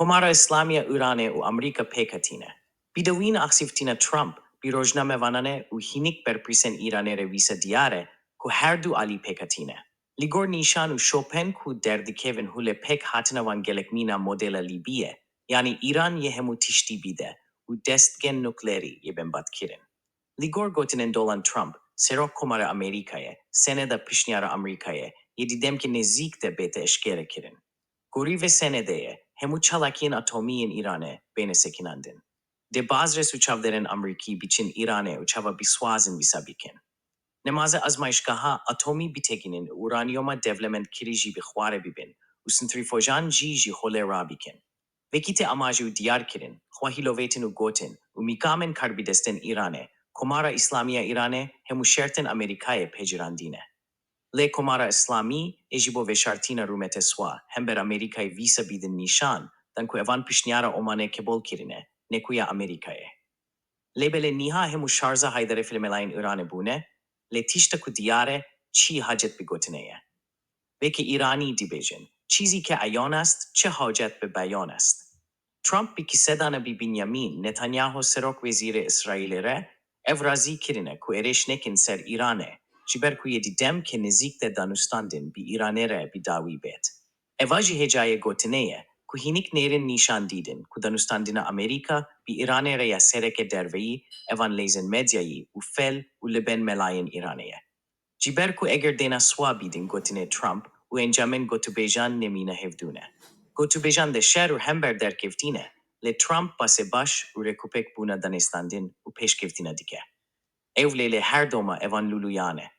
Komara Islamia Irane u Amerika pekatine. Bidawin aksiftina Trump, birojname vanane u hinik perprisen Iranere visa diare, ku her du ali pekatine. Ligor nishan u Chopin ku derdikevin hule pek hatna vangelek mina modela Libye, yani İran yehemu tişti bide, u destgen nukleri yeben batkirin. Ligor gotinen dolan Trump, serok komara Amerika'ya, seneda pişniyara Amerika'ya, yedidemki nezik de bete eşkere kirin. Gori ve senedeye, hemu çalakin atomiyin İran'e bene sekinandin. De bazres uçavderen Ameriki biçin İran'e uçava biswazin visabikin. Nemaze azmayışgaha atomi bitekinin uranyoma devlement kiriji bixware bibin, u centrifojan jiji hole rabikin. Vekite amaju diyar kirin, hwahilovetin u gotin, u mikamen karbidesten İran'e, komara İslamiya İran'e hemu şerten Amerika'ye pejirandine. Le komara Islami ejibo veşartina rumete swa, hember Amerika'y visa bidin nişan, dan ku evan pişnyara omane kebol kirine, nekuya Amerika'ye. Lebele niha hemu şarza haydare filmelayin İran'e bune, le tişta ku diyare çi hacet bigotineye. Veki İrani dibejin, çizi ke ayon ast, çe hacet be beyan ast. Trump bi kisedana bi Binyamin, Netanyahu serok vezire İsrailere, evrazi kirine ku ereşnekin ser İran'e, ciber ku yedidem ke nezik de danustandin bi İranere bi davi bet. Evaji hecaye gotineye, ku hinik nerin nişan didin, ku danustandina Amerika bi İranere ya sereke derveyi, evan lezen medyayı, u fel u leben melayin İraneye. Ciber ku eger dena swa bidin gotine Trump, u enjamen gotubejan nemina hevdune. Gotubejan de şer u hember der keftine, le Trump base baş u rekupek buna danestandin u peşkeftina dike. Evlele her doma evan luluyane.